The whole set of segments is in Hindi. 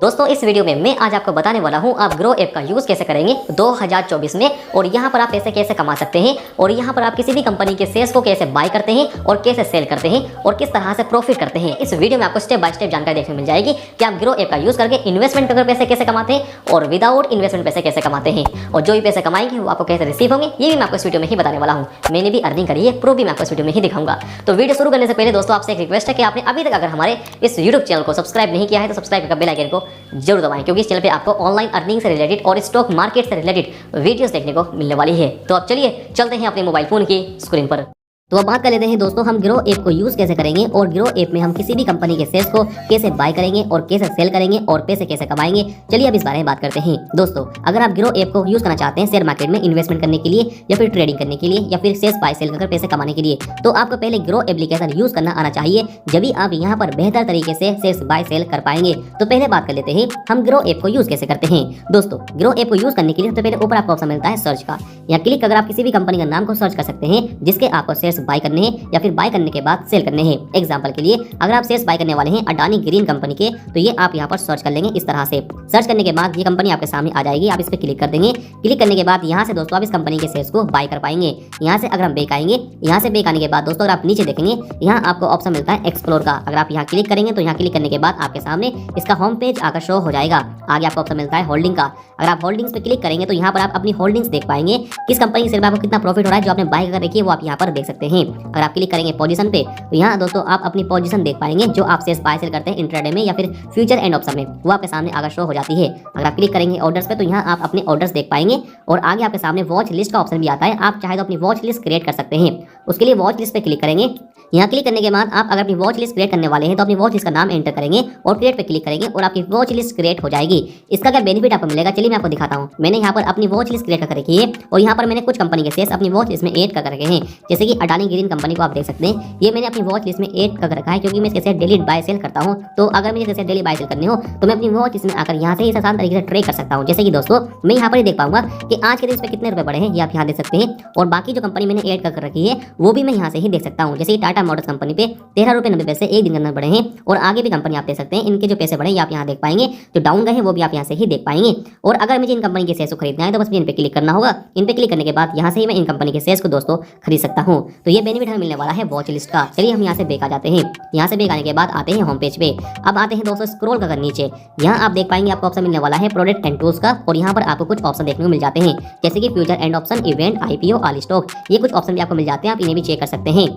दोस्तों इस वीडियो में मैं आज आपको बताने वाला हूं आप ग्रो ऐप का यूज कैसे करेंगे 2024 में और यहां पर आप पैसे कैसे कमा सकते हैं और यहां पर आप किसी भी कंपनी के शेयर्स को कैसे बाय करते हैं और कैसे सेल करते हैं और किस तरह से प्रॉफिट करते हैं। इस वीडियो में आपको स्टेप बाय स्टेप जानकारी देखने मिल जाएगी कि आप ग्रो ऐप का यूज करके इन्वेस्टमेंट कर पैसे कैसे कमाते हैं और विदाउट इन्वेस्टमेंट पैसे कैसे कमाते हैं और जो भी पैसे कमाएंगे वो आपको कैसे रिसीव होंगे ये भी मैं आपको इस वीडियो में ही बताने वाला हूँ। मैंने भी अर्निंग करी है, प्रूफ भी मैं आपको इस वीडियो में ही दिखाऊंगा। तो वीडियो शुरू करने से पहले दोस्तों आपसे एक रिक्वेस्ट है कि आपने अभी तक अगर हमारे इस यूट्यूब चैनल को सब्सक्राइब नहीं किया है तो सब्सक्राइब कर बेल आइकन को जरूर दबाएं, क्योंकि इस चैनल पे आपको ऑनलाइन अर्निंग से रिलेटेड और स्टॉक मार्केट से रिलेटेड वीडियोस देखने को मिलने वाली है। तो अब चलिए चलते हैं अपने मोबाइल फोन की स्क्रीन पर। तो अब बात कर लेते हैं दोस्तों हम ग्रो ऐप को यूज कैसे करेंगे और ग्रो ऐप में हम किसी भी कंपनी के शेयर्स को कैसे बाय करेंगे और कैसे सेल करेंगे और पैसे कैसे कमाएंगे। चलिए अब इस बारे में बात करते हैं। दोस्तों अगर आप ग्रो ऐप को यूज करना चाहते हैं शेयर मार्केट में इन्वेस्टमेंट करने के लिए या फिर ट्रेडिंग करने के लिए या फिर शेयर्स बाय सेल कर पैसे कमाने के लिए, तो आपको पहले ग्रो एप्लीकेशन यूज करना आना चाहिए, जब भी आप यहाँ पर बेहतर तरीके से शेयर्स बाय सेल कर पाएंगे। तो पहले बात कर लेते हैं हम ग्रो ऐप को यूज कैसे करते हैं। दोस्तों ग्रो ऐप को यूज करने के लिए सबसे पहले ऊपर आपको ऑप्शन मिलता है सर्च का। यहाँ क्लिक अगर आप किसी भी कंपनी का नाम को सर्च कर सकते हैं जिसके आपको शेयर्स बाय करने हैं या फिर बाय करने के बाद सेल करने हैं। एग्जांपल के लिए अगर आप शेयर्स बाय करने वाले हैं अडानी ग्रीन कंपनी के, तो ये आप यहाँ पर सर्च कर लेंगे। इस तरह से सर्च करने के बाद ये कंपनी आपके सामने आ जाएगी, आप इस पर क्लिक कर देंगे। क्लिक करने के बाद यहाँ से दोस्तों आप इस कंपनी के शेयर्स को बाय कर पाएंगे। यहाँ से अगर हम बैक आएंगे, यहाँ से बैक आने के बाद दोस्तों अगर आप नीचे देखेंगे यहाँ आपको ऑप्शन मिलता है एक्सप्लोर का। अगर आप यहाँ क्लिक करेंगे तो यहाँ क्लिक करने के बाद आपके सामने इसका होम पेज आकर शो हो जाएगा। आगे आपको ऑप्शन मिलता है होल्डिंग का। अगर आप होल्डिंग्स पे क्लिक करेंगे तो यहाँ पर आप अपनी होल्डिंग्स देख पाएंगे, किस कंपनी के शेयर में आपको कितना प्रॉफिट हो रहा है, जो आपने बाय कर रखी है वो आप यहाँ पर देख सकते हैं। अगर आप क्लिक करेंगे पोजीशन पे तो यहाँ दोस्तों आप अपनी पोजीशन देख पाएंगे, जो आप शेयर्स बाय सेल करते हैं इंट्राडे में या फिर फ्यूचर एंड ऑप्शन में, वो आपके सामने आगे शो हो जाती है। अगर आप क्लिक करेंगे ऑर्डर्स पे तो यहाँ आप अपने ऑर्डर्स देख पाएंगे और आगे आपके सामने वॉच लिस्ट का ऑप्शन भी आता है। आप चाहे तो अपनी वॉच लिस्ट क्रिएट कर सकते हैं। उसके लिए वॉच लिस्ट पे क्लिक करेंगे। यहाँ क्लिक करने के बाद आप अगर अपनी वॉच लिस्ट क्रिएट करने वाले हैं तो अपनी वॉच लिस्ट का नाम एंटर करेंगे और क्रिएट पे क्लिक करेंगे और आपकी वॉच लिस्ट क्रिएट हो जाएगी। इसका क्या बेनिफिट आपको मिलेगा, चलिए मैं आपको दिखाता हूँ। मैंने यहाँ पर अपनी वॉच लिस्ट क्रिएट कर रखी है और यहाँ पर मैंने कुछ कंपनी के शेयर्स अपनी वॉच लिस्ट में ऐड कर रखे हैं, जैसे कि अडानी ग्रीन कंपनी को आप देख सकते हैं। ये मैंने अपनी वॉच लिस्ट में ऐड कर रखा है क्योंकि मैं इसके डेली बाय सेल करता हूँ। तो अगर मुझे जैसे डेली बाय सेल करने हो तो मैं अपनी वॉच लिस्ट में आकर यहाँ से इस आसान तरीके से ट्रेक कर सकता हूँ। जैसे कि दोस्तों मैं यहाँ पर देख पाऊंगा कि आज के दिन इस पर कितने रुपए बढ़े हैं, ये आप यहाँ देख सकते हैं। और बाकी जो कंपनी मैंने ऐड कर रखी है वो भी मैं यहाँ से ही देख सकता हूँ। जैसे कि टाटा मोटर्स कंपनी पे 13 रुपये 90 पैसे एक दिन के अंदर बढ़े हैं और आगे भी कंपनी आप देख सकते हैं इनके जो पैसे बढ़े आप यहाँ देख पाएंगे। जो डाउन गए हैं वो भी आप यहाँ से ही देख पाएंगे। और अगर मुझे इन कंपनी के शेयर्स को खरीदना है तो बस इन पे क्लिक करना होगा। इन पे क्लिक करने के बाद यहाँ से ही मैं इन कंपनी के शेयर्स को दोस्तों खरीद सकता हूँ। तो ये बेनिफिट हमें मिलने वाला है वॉच लिस्ट का। चलिए हम यहाँ से बैक आ जाते हैं। यहाँ से बैक आने के बाद आते हैं होम पेज पे। अब आते हैं दोस्तों स्क्रॉल कर नीचे, यहाँ आप देख पाएंगे आपको ऑप्शन मिलने वाला है प्रोडक्ट एंड टूल्स का और यहाँ पर आपको कुछ ऑप्शन देखने को मिल जाते हैं, जैसे कि future and option, event, IPO, all stock. ये कुछ ऑप्शन भी आपको मिल जाते हैं, आप इन्हें भी चेक कर सकते हैं।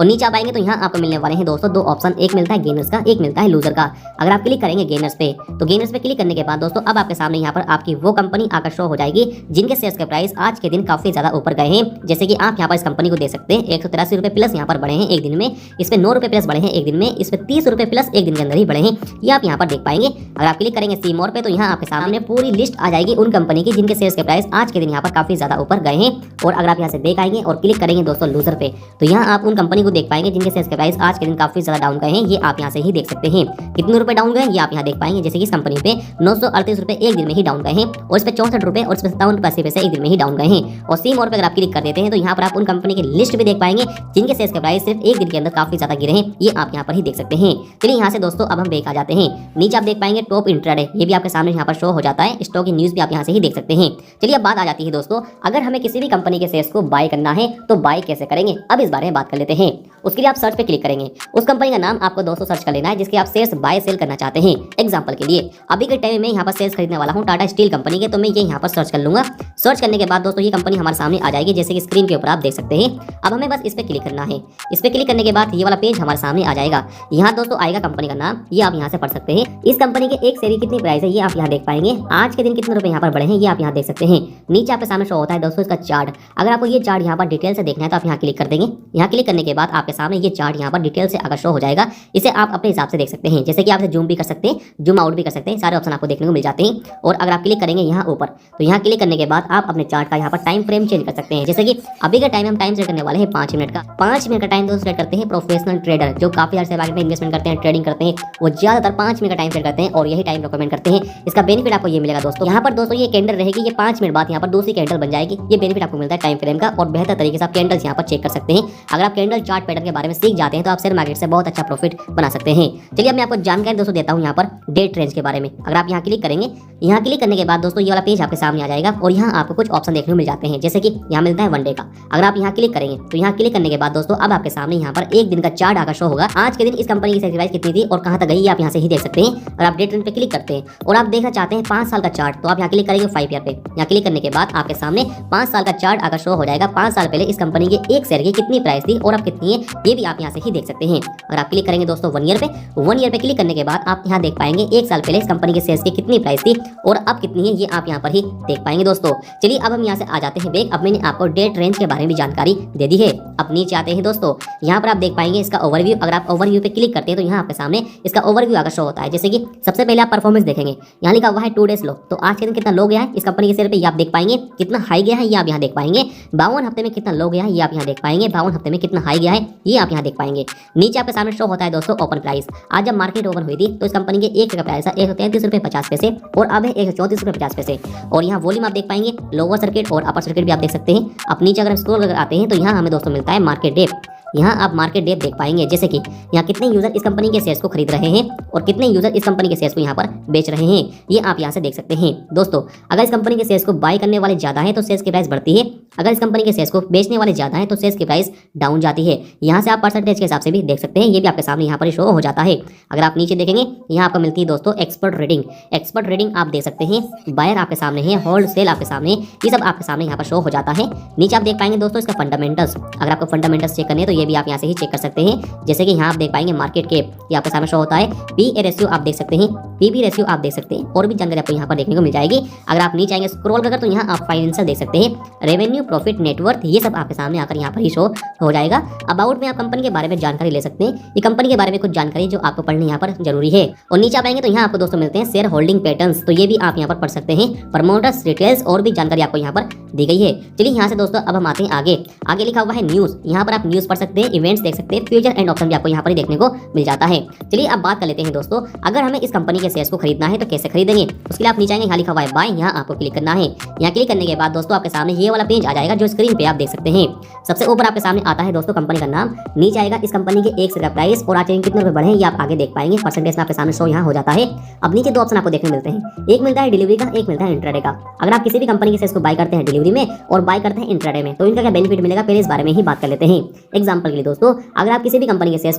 और नीचे आप आएंगे तो यहाँ आपको मिलने वाले हैं दोस्तों दो ऑप्शन, एक मिलता है गेनर्स का, एक मिलता है लूजर का। अगर आप क्लिक करेंगे गेनर्स पे तो गेनर्स पे क्लिक करने के बाद दोस्तों अब आपके सामने यहाँ पर आपकी वो कंपनी आकर शो हो जाएगी जिनके शेयर्स के प्राइस आज के दिन काफी ज्यादा ऊपर गए हैं। जैसे कि आप यहाँ पर इस कंपनी को देख सकते हैं 183 रुपए प्लस यहाँ पर बढ़े हैं एक दिन में, इस पे 9 रुपए प्लस बढ़े हैं एक दिन में, इस पे 30 रुपए प्लस एक दिन के अंदर ही बढ़े हैं, ये आप यहाँ पर देख पाएंगे। अगर आप क्लिक करेंगे सी मोर पे तो यहाँ आपके सामने पूरी लिस्ट आ जाएगी उन कंपनी की जिनके शेयर्स के प्राइस आज के दिन यहाँ पर काफी ज्यादा ऊपर गए हैं। और अगर आप यहाँ से देख आएंगे और क्लिक करेंगे दोस्तों लूजर पे तो यहाँ आप उन कंपनी को देख पाएंगे जिनके के प्राइस आज के दिन काफी ज्यादा डाउन गए हैं, ये आप यहाँ से ही देख सकते हैं। कितने रुपए डाउन गए ये आप यहाँ देख पाएंगे, जैसे कि इस कंपनी पे 938 रुपए एक दिन में ही डाउन गए हैं और इस पे 64 रुपए और इस पे 57 पैसे एक दिन में ही डाउन गए हैं। और सी मोर पे अगर आप क्लिक कर देते हैं तो यहाँ पर आप उन कंपनी की लिस्ट भी देख पाएंगे जिनके शेयर्स के प्राइस सिर्फ एक दिन के अंदर काफी ज्यादा गिरे हैं, ये आप यहाँ पर ही देख सकते हैं। चलिए यहाँ से दोस्तों अब हम बैक आ जाते हैं। नीचे आप देख पाएंगे टॉप इंट्राडे, ये भी आपके सामने यहाँ पर शो हो जाता है। स्टॉक की न्यूज भी आप यहाँ से ही देख सकते हैं। चलिए अब बात आ जाती है दोस्तों अगर हमें किसी भी कंपनी के शेयर्स को बाय करना है तो बाय कैसे करेंगे, अब इस बारे में बात कर लेते हैं। उसके लिए आप सर्च पे क्लिक करेंगे, उस कंपनी का नाम आपको दोस्तों सर्च कर लेना है जिसके आप शेयर्स बाय सेल करना चाहते हैं। एग्जांपल के लिए अभी के टाइम में यहाँ पर शेयर्स खरीदने वाला हूँ टाटा स्टील कंपनी के, तो मैं ये यहाँ पर सर्च कर लूंगा। सर्च करने के बाद दोस्तों ये कंपनी हमारे सामने आ जाएगी, जैसे कि स्क्रीन के ऊपर आप देख सकते हैं। अब हमें बस इस पे क्लिक करना है। इस पे क्लिक करने के बाद ये वाला पेज हमारे सामने आ जाएगा। यहाँ दोस्तों आएगा कंपनी का नाम, ये आप यहाँ से पढ़ सकते हैं। इस कंपनी के एक शेयर की कितनी प्राइस है ये आप यहाँ देख पाएंगे। आज के दिन कितने रुपए यहाँ पर बढ़े हैं ये आप यहाँ देख सकते हैं। नीचे आपके सामने शो होता है दोस्तों इसका चार्ट। अगर आपको ये चार्ट यहाँ पर डिटेल से देखना है तो आप यहाँ क्लिक कर देंगे। यहाँ क्लिक करने के बाद आपके सामने ये चार्ट यहाँ पर डिटेल से अगर शो हो जाएगा, इसे आप अपने हिसाब से देख सकते हैं। जैसे कि आप जूम भी कर सकते हैं, जूम आउट भी कर सकते हैं, सारे ऑप्शन आपको देखने को मिल जाते हैं। और अगर आप क्लिक करेंगे यहाँ ऊपर तो यहाँ क्लिक करने के बाद आप अपने चार्ट का यहाँ पर टाइम फ्रेम चेंज कर सकते हैं। जैसे कि अभी का टाइम हम टाइम सेट करने वाले हैं 5 मिनट का। 5 मिनट का टाइम दोस्तों सेट करते हैं प्रोफेशनल ट्रेडर जो काफी ज्यादा मार्केट में इन्वेस्टमेंट करते हैं, ट्रेडिंग करते हैं, वो ज्यादातर 5 मिनट का टाइम सेट करते हैं और यही टाइम रिकमेंड करते हैं। इसका बेनिफिट आपको ये मिलेगा दोस्तों, यहाँ पर दोस्तों ये कैंडल रहेगी, ये 5 मिनट बाद यहाँ पर दूसरी कैंडल बन जाएगी। ये बेनिफिट आपको मिलता है टाइम फ्रेम का और बेहतर तरीके से आप कैंडल्स यहाँ पर चेक कर सकते हैं। अगर आप कैंडल चार्ट पैटर्न मार्केट के बारे में सीख जाते हैं तो आप शेयर मार्केट से बहुत अच्छा प्रॉफिट बना सकते हैं। चलिए अब मैं आपको जानकारी दोस्तों देता हूँ यहाँ पर डे ट्रेंड्स के बारे में। अगर आप यहाँ क्लिक करेंगे, यहाँ क्लिक करने के बाद दोस्तों ये वाला पेज आपके सामने आ जाएगा और यहाँ आपको कुछ ऑप्शन देखने को मिल जाते हैं, जैसे कि यहाँ मिलता है वन डे का। अगर आप यहाँ क्लिक करेंगे तो यहाँ क्लिक करने के बाद दोस्तों अब आपके सामने यहाँ पर एक दिन का चार्ट आकर शो होगा। आज के दिन इस कंपनी की शेयर प्राइस कितनी थी और कहाँ तक गई, आप यहाँ से ही देख सकते हैं। और आप डे ट्रेंड पे क्लिक करते हैं और आप देखना चाहते हैं 5 साल का चार्ट, तो आप यहाँ क्लिक करेंगे 5 ईयर पे। यहाँ क्लिक करने के बाद आपके सामने 5 साल का चार्ट आकर शो हो जाएगा। 5 साल पहले इस कंपनी के एक शेयर की कितनी प्राइस थी और अब कितनी है ये भी आप यहाँ से ही देख सकते हैं। अगर आप क्लिक करेंगे दोस्तों 1 ईयर पे, 1 ईयर पे क्लिक करने के बाद आप यहाँ देख पाएंगे 1 साल पहले इस कंपनी के शेयर्स की कितनी प्राइस थी और अब कितनी है ये आप यहाँ पर ही देख पाएंगे दोस्तों। चलिए अब हम यहाँ से आ जाते हैं बैक। अब मैंने आपको डे ट्रेंड्स के बारे में भी जानकारी दे दी है। अब नीचे आते हैं दोस्तों, यहाँ पर आप देख पाएंगे इसका ओवरव्यू। अगर आप ओवरव्यू पे क्लिक करते हैं तो यहाँ आपके सामने इसका ओवरव्यू आकर शो होता है। जैसे कि सबसे पहले आप परफॉर्मेंस देखेंगे, यहाँ लिखा हुआ है 2 डेज लो, तो आज के दिन कितना लो गया है इस कंपनी के शेयर पे ये आप देख पाएंगे। कितना हाई गया है ये आप यहाँ देख पाएंगे। 52 हफ्ते में कितना लो गया है ये आप यहाँ देख पाएंगे। 52 हफ्ते में कितना हाई गया है ये आप यहाँ देख पाएंगे। नीचे आपके सामने शो होता है दोस्तों ओपन प्राइस। आज जब मार्केट ओपन हुई थी तो इस कंपनी के एक शेयर का प्राइस था 133 रुपये 50 पैसे और अब है 134 रुपये 50 पैसे। और यहाँ वॉल्यूम आप देख पाएंगे, लोअर सर्किट और अपर सर्किट भी आप देख सकते हैं। अब नीचे अगर स्क्रॉल करके आते हैं तो यहाँ हमें दोस्तों मिलता है मार्केट डेप्थ। यहाँ आप मार्केट डेप्थ देख पाएंगे, जैसे कि यहाँ कितने यूजर इस कंपनी के शेयर्स को खरीद रहे हैं और कितने यूजर इस कंपनी के शेयर्स को यहाँ पर बेच रहे हैं, ये आप यहाँ से देख सकते हैं। दोस्तों अगर इस कंपनी के शेयर्स को बाय करने वाले ज्यादा है तो शेयर्स की प्राइस बढ़ती है, अगर इस कंपनी के शेयर्स को बेचने वाले ज्यादा है तो शेयर्स की प्राइस डाउन जाती है। यहाँ से आप परसेंटेज के हिसाब से भी देख सकते हैं, ये भी आपके सामने यहाँ पर शो हो जाता है। अगर आप नीचे देखेंगे यहाँ आपको मिलती है दोस्तों एक्सपर्ट रेटिंग। एक्सपर्ट रेटिंग आप देख सकते हैं, बायर आपके सामने है, होल्ड सेल आपके सामने, ये सब आपके सामने यहाँ पर शो हो जाता है। नीचे आप देख पाएंगे दोस्तों इसका फंडामेंटल्स। अगर आपको फंडामेंटल्स चेक करने हैं तो ये भी आप यहाँ से ही चेक कर सकते हैं। जैसे कि यहाँ आप देख पाएंगे मार्केट कैप, ये आपके सामने शो होता है। पीए रेशियो आप देख सकते हैं, पीबी रेशियो आप देख सकते हैं और भी जानकारी आपको यहाँ पर देखने को मिल जाएगी। अगर आप नीचे आएंगे स्क्रॉल कर तो यहाँ आप फाइनेंशियल देख सकते हैं, रेवेन्यू, प्रॉफिट, नेटवर्थ, ये सब आपके सामने आकर यहाँ पर ही शो हो जाएगा। अबाउट में आप कंपनी के बारे में जानकारी ले सकते हैं, ये कंपनी के बारे में कुछ जानकारी जो आपको पढ़नी यहाँ पर जरूरी है। और नीचे आप आएंगे तो यहाँ आपको दोस्तों मिलते हैं शेयर होल्डिंग पैटर्न्स, तो ये भी आप यहाँ पर पढ़ सकते हैं। प्रमोटर्स डिटेल्स और भी जानकारी आपको यहाँ पर दी गई है। चलिए यहाँ से दोस्तों अब हम आते हैं आगे लिखा हुआ है न्यूज। यहाँ पर आप न्यूज पढ़ सकते हैं, इवेंट्स देख सकते हैं, फ्यूचर एंड ऑप्शन भी आपको यहाँ पर देखने को मिल जाता है। चलिए अब बात कर लेते हैं दोस्तों, अगर हमें इस कंपनी के शेयर्स को खरीदना है तो कैसे खरीदेंगे। उसके लिए आप नीचे आएंगे, यहाँ लिखा हुआ है बाय, यहाँ आपको क्लिक करना है। यहाँ क्लिक करने के बाद दोस्तों आपके सामने ये वाला पेज आ जाएगा जो स्क्रीन पे आप देख सकते हैं। सबसे ऊपर आपके सामने आता है दोस्तों कंपनी का नाम, नीचे आएगा इस कंपनी के एक शेयर का प्राइस और आज कितने रुपए बढ़े ये आप आगे देख पाएंगे। परसेंटेज में आपके सामने शो यहाँ हो जाता है। अब नीचे 2 ऑप्शन आपको देखने मिलते हैं, एक मिलता है डिलीवरी का, एक मिलता है इंट्राडे का। अगर आप किसी भी कंपनी के शेयर्स को बाय करते हैं डिलीवरी में और बाय करते हैं इंट्राडे में तो इनका क्या बेनिफिट मिलेगा, पहले इस बारे में ही बात कर लेते हैं। एग्जांपल के लिए दोस्तों, अगर आप किसी भी कंपनी के शेयर्स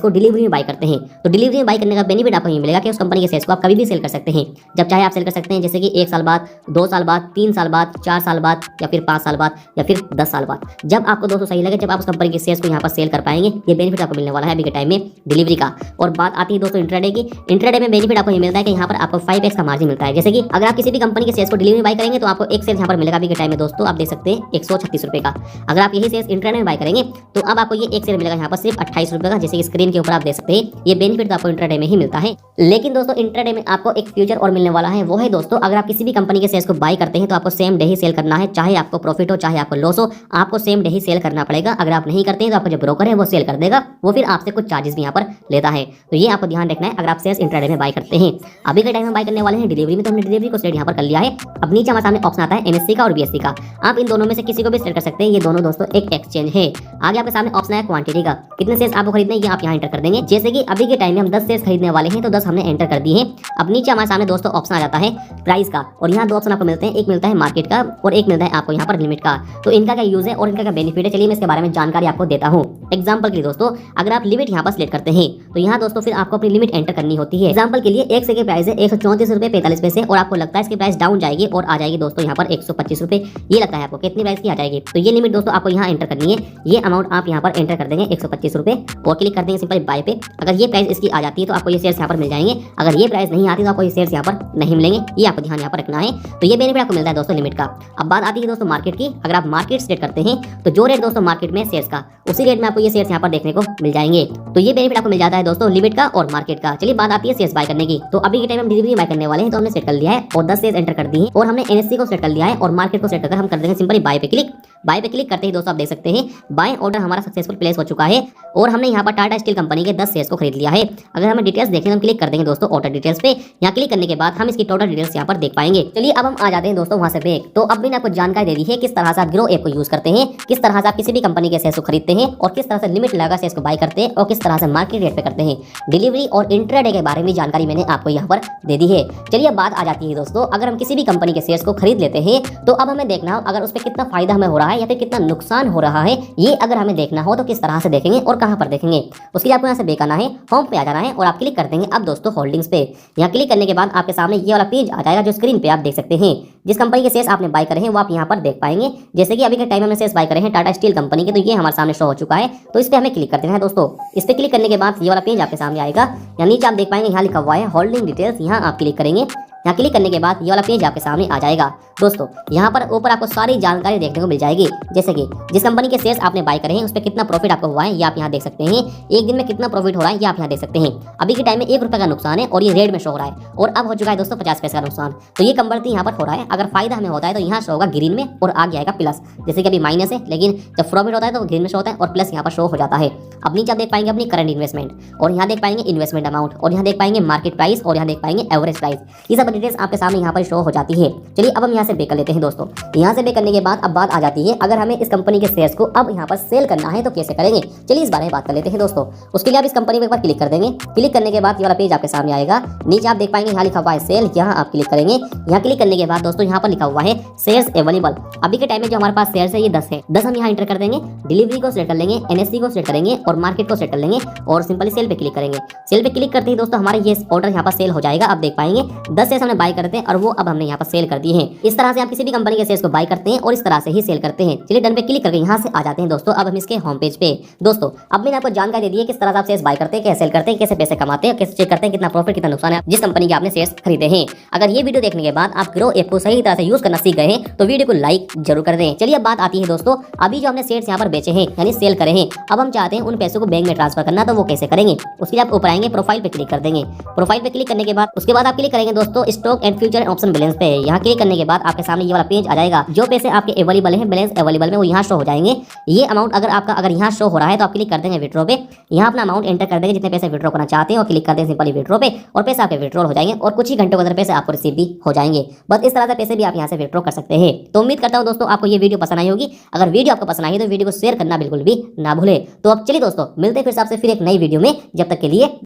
को डिलीवरी में बाय करते हैं तो डिलीवरी में बाय करने का बेनिफिट आपको ये मिलेगा कि उस कंपनी के शेयर्स को आप कभी भी सेल कर सकते हैं, जब चाहे आप सेल कर सकते हैं। जैसे कि 1 साल बाद, 2 साल बाद, 3 साल बाद, 4 साल बाद या फिर 5 साल बाद या फिर 10 साल बाद, जब आपको दोस्तों सही लगे, जब आप उस कंपनी के शेयर्स को यहाँ पर सेल कर पाएंगे, ये बेनिफिट आपको मिलने वाला है अभी के टाइम में डिलीवरी का। और बात आती है दोस्तों इंट्राडे की। इंट्राडे में बेनिफिट आपको ये मिलता है कि यहाँ पर आपको 5x का मार्जिन मिलता है। जैसे कि अगर आप किसी भी कंपनी के शेयर्स को डिलीवरी में बाय करेंगे तो आपको एक शेयर यहाँ पर मिलेगा अभी के टाइम में दोस्तों आप देख सकते हैं 136 रुपये का। अगर आप यही शेयर्स इंट्राडे में बाय करेंगे तो अब आपको ये एक शेयर मिलेगा यहाँ पर सिर्फ 28 रुपये का, जैसे कि स्क्रीन के ऊपर आप देख सकते हैं। ये बेनिफिट तो आपको इंट्राडे में ही मिलता है। लेकिन दोस्तों इंट्राडे में आपको एक फ्यूचर और मिलने वाला है, वो है दोस्तों अगर आप किसी भी कंपनी के शेयर्स को बाय करते हैं तो आपको सेम डे ही सेल करना है, चाहे आपको प्रॉफिट हो चाहे आपको लॉस हो, आपको सेम डे ही सेल करना पड़ेगा। अगर आप नहीं करते हैं तो आपको जो ब्रोकर है वो सेल कर देगा, वो फिर आपसे कुछ चार्जेस भी यहाँ पर लेता है। तो ये आपको ध्यान रखना है अगर आप शेयर्स इंट्राडे में बाय करते हैं। अभी के टाइम में बाय करने वाले हैं डिलीवरी में, तो हमने डिलीवरी को सेट यहाँ पर कर लिया है। अब नीचे हमारे सामने ऑप्शन आता है एनएससी का और बीएससी का, आप इन दोनों में से किसी को भी सेट कर सकते हैं। ये दोनों दोस्तों एक एक्सचेंज है। आगे आपके सामने ऑप्शन है क्वांटिटी का, कितने शेयर्स आपको खरीदने ये आप यहाँ एंटर कर देंगे। जैसे कि अभी के टाइम में हम 10 शेयर्स खरीदने वाले हैं तो 10 हमने एंटर कर दिए हैं। अब नीचे हमारे सामने दोस्तों ऑप्शन आ जाता है प्राइस का, और यहाँ 2 ऑप्शन आपको मिलते हैं, एक मिलता है मार्केट का और एक मिलता है आपको यहाँ पर लिमिट का। तो इनका क्या यूज है और इनका क्या बेनिफिट है, चलिए मैं इसके बारे में जानकारी आपको देता हूँ। एग्जाम्पल के लिए दोस्तों, अगर आप लिमिट यहाँ पर सिलेक्ट करते हैं तो यहाँ दोस्तों फिर आपको अपनी लिमिट एंटर करनी होती है। एग्जाम्पल के लिए एक शेयर की प्राइस है 134 रुपये 45 पैसे और आपको लगता है इसकी प्राइस डाउन जाएगी और आ जाएगी दोस्तों यहाँ पर 125 रुपये, ये लगता है आपको कितनी प्राइस की आ जाएगी। तो ये लिमिट दोस्तों आपको यहाँ एंटर करनी है। ये अमाउंट आप यहाँ पर एंटर कर देंगे 125 रुपये और क्लिक कर देंगे सिंपल बाय पे। अगर ये प्राइस इसकी आ जाती है तो आपको ये शेयर्स यहाँ पर मिल जाएंगे, अगर ये प्राइस नहीं आती तो आपको ये शेयर्स यहाँ पर नहीं मिलेंगे, ये आपको ध्यान यहाँ पर रखना है। तो ये बेनिफिट आपको मिलता है दोस्तों लिमिट का। अब बात आती है दोस्तों मार्केट की, अगर आप मार्केट सेट करते हैं तो जो रेट दोस्तों मार्केट में शेयर्स का, उसी रेट में आपको ये शेयर्स यहाँ पर देखने को मिल जाएंगे। तो ये बेनिफिट आपको मिल जाता है दोस्तों लिमिट का और मार्केट का। चलिए बात आती है शेयर्स बाय करने की, तो अभी के टाइम हम डिलीवरी बाय करने वाले हैं तो हमने सेट कर लिया है और 10 शेयर्स एंटर कर दिए हैं और हमने एनएससी को सेट कर लिया है और मार्केट को सेट कर हम कर देंगे सिंपली बाय पे क्लिक। बाय पे क्लिक करते ही दोस्तों आप देख सकते हैं बाय ऑर्डर हमारा सक्सेसफुल प्लेस हो चुका है और हमने यहाँ पर टाटा स्टील कंपनी के 10 शेयर्स को खरीद लिया है। अगर हमें डिटेल्स देखने हम क्लिक कर देंगे दोस्तों ऑर्डर डिटेल्स पे, यहाँ क्लिक करने के बाद हम इसकी टोटल डिटेल्स यहाँ पर देख पाएंगे। चलिए अब हम आ जाते हैं दोस्तों वहाँ से बैक। तो अब मैंने आपको जानकारी दे दी है किस तरह से आप ग्रो ऐप को यूज करते हैं, किस तरह से आप किसी भी कंपनी के शेयर्स को खरीदते हैं और किस तरह से लिमिट लगा शेयर्स को बाय करते हैं और किस तरह से मार्केट रेट पे करते हैं। डिलीवरी और इंट्राडे के बारे में जानकारी मैंने आपको यहाँ पर दे दी है। चलिए अब बात आ जाती है दोस्तों, अगर हम किसी भी कंपनी के शेयर्स को खरीद लेते हैं तो अब हमें देखना हो अगर उस पर कितना फायदा हमें हो रहा है या फिर कितना नुकसान हो रहा है, ये अगर हमें देखना हो तो किस तरह से देखेंगे और कहां पर देखेंगे। उसके लिए आपको यहाँ से बैक आना है, होम पे आ जाना है और आप क्लिक कर देंगे अब दोस्तों होल्डिंग्स पे। यहाँ क्लिक करने के बाद आपके सामने ये वाला पेज आ जाएगा जो स्क्रीन पे आप देख सकते हैं। जिस कंपनी के शेयर्स आपने बाय करे हैं वो आप यहाँ पर देख पाएंगे। जैसे कि अभी के टाइम में हमने शेयर्स बाय करे हैं टाटा स्टील कंपनी के, तो ये हमारे सामने शो हो चुका है। तो इस पे हमें क्लिक कर देना है दोस्तों। इस पे क्लिक करने के बाद ये वाला पेज आपके सामने आएगा। यहाँ नीचे आप देख पाएंगे यहाँ लिखा हुआ है होल्डिंग डिटेल्स, यहाँ आप क्लिक करेंगे। यहाँ क्लिक करने के बाद ये वाला पेज आपके सामने आ जाएगा दोस्तों। यहाँ पर ऊपर आपको सारी जानकारी देखने को मिल जाएगी, जैसे कि जिस कंपनी के शेयर्स आपने बाय करे हैं उस पर कितना प्रॉफिट आपको हुआ है ये आप यहाँ देख सकते हैं। एक दिन में कितना प्रॉफिट हो रहा है ये आप यहाँ देख सकते हैं। अभी के टाइम में 1 रुपये का नुकसान है और ये रेड में शो हो रहा है और अब हो चुका है दोस्तों 50 पैसे का नुकसान। तो ये कंपनी यहाँ पर हो रहा है। अगर फायदा हमें होता है तो यहाँ शो होगा ग्रीन में और आगे आएगा प्लस। जैसे कि अभी माइनस है, लेकिन जब प्रॉफिट होता है तो ग्रीन में शो होता है और प्लस यहाँ पर शो हो जाता है। अब नीचे आप देख पाएंगे अपनी करंट इन्वेस्टमेंट और यहाँ देख पाएंगे इन्वेस्टमेंट अमाउंट और यहाँ देख पाएंगे मार्केट प्राइस और यहाँ देख पाएंगे एवरेज प्राइस। ये सब डिटेल्स आपके सामने यहाँ पर शो हो जाती है। चलिए अब हम यहाँ से पे कर लेते हैं दोस्तों। यहाँ से पे करने के बाद अब बात आ जाती है अगर हमें इस कंपनी के शेयर्स को अब यहाँ पर सेल करना है तो कैसे करेंगे। चलिए इस बारे में बात कर लेते हैं दोस्तों। उसके लिए आप इस कंपनी पे एक बार क्लिक कर देंगे। क्लिक करने के बाद ये वाला पेज आपके सामने आएगा। नीचे आप देख पाएंगे यहाँ लिखा हुआ है सेल, यहाँ आप क्लिक करेंगे। यहाँ क्लिक करने के बाद दोस्तों यहाँ पर लिखा हुआ है शेयर्स अवेलेबल। अभी के टाइम में जो हमारे पास शेयर्स है ये 10 है। 10 हम यहाँ इंटर कर देंगे। डिलीवरी को सेलेक्ट कर लेंगे, एनएससी को सेलेक्ट करेंगे और मार्केट को सेलेक्ट कर लेंगे और सिंपली सेल पे क्लिक करेंगे। सेल पे क्लिक करते ही दोस्तों हमारे ये ऑर्डर यहाँ पर सेल हो जाएगा। आप देख पाएंगे 10 शेयर्स हमने बाय करते हैं और वो अब हमने यहाँ पर सेल कर दिए हैं। इस तरह से आप किसी भी कंपनी के शेयर्स को बाय करते हैं और इस तरह से ही सेल करते हैं। चलिए डन पे क्लिक करके यहाँ से आ जाते हैं दोस्तों। अब हम इसके होम पेज पे दोस्तों अब मैंने आपको जानकारी दे दी है किस तरह से आप शेयर्स बाय करते हैं, कैसे सेल करते हैं, कैसे पैसे कमाते हैं, कैसे चेक करते हैं कितना प्रॉफिट कितना नुकसान है जिस कंपनी के आपने शेयर्स खरीदे हैं। अगर ये वीडियो देखने के बाद आप ग्रो ऐप को सही तरह से यूज करना सीख गए हैं तो वीडियो को लाइक जरूर कर दें। चलिए अब बात आती है दोस्तों, अभी जो हमने शेयर्स यहाँ पर बेचे हैं यानी सेल करे हैं, अब हम चाहते हैं उन पैसों को बैंक में ट्रांसफर करना, तो वो कैसे करेंगे। उसके लिए आप ऊपर आएंगे, प्रोफाइल पे क्लिक कर देंगे। प्रोफाइल पे क्लिक करने के बाद उसके बाद आप क्लिक करेंगे दोस्तों stock and future option balance पे। यहाँ क्लिक करने के बाद आपके सामने ये वाला पेज आ जाएगा। जो पैसे आपके अवेलेबल है बैलेंस अवेलेबल में वो यहाँ शो हो जाएंगे। ये अमाउंट अगर यहाँ शो हो रहा है तो आप क्लिक कर देंगे विड्रॉ पे। यहाँ अपना अमाउंट एंटर कर देंगे जितने पैसे विड्रॉ करना चाहते हैं और क्लिक कर देंगे सिंपली विड्रॉ पे और पैसे आपके विड्रॉ हो जाएंगे और कुछ ही घंटों के अंदर पैसे आपको रिसीव भी हो जाएंगे। बस इस तरह से पैसे भी आप यहाँ से विड्रॉ कर सकते हैं। तो उम्मीद करता हूँ दोस्तों आपको ये वीडियो पसंद आई होगी। अगर वीडियो आपको पसंद आई तो वीडियो को शेयर करना बिल्कुल भी ना भूले। तो अब चलिए दोस्तों मिलते हैं फिर आपसे फिर एक नई वीडियो में। जब तक के लिए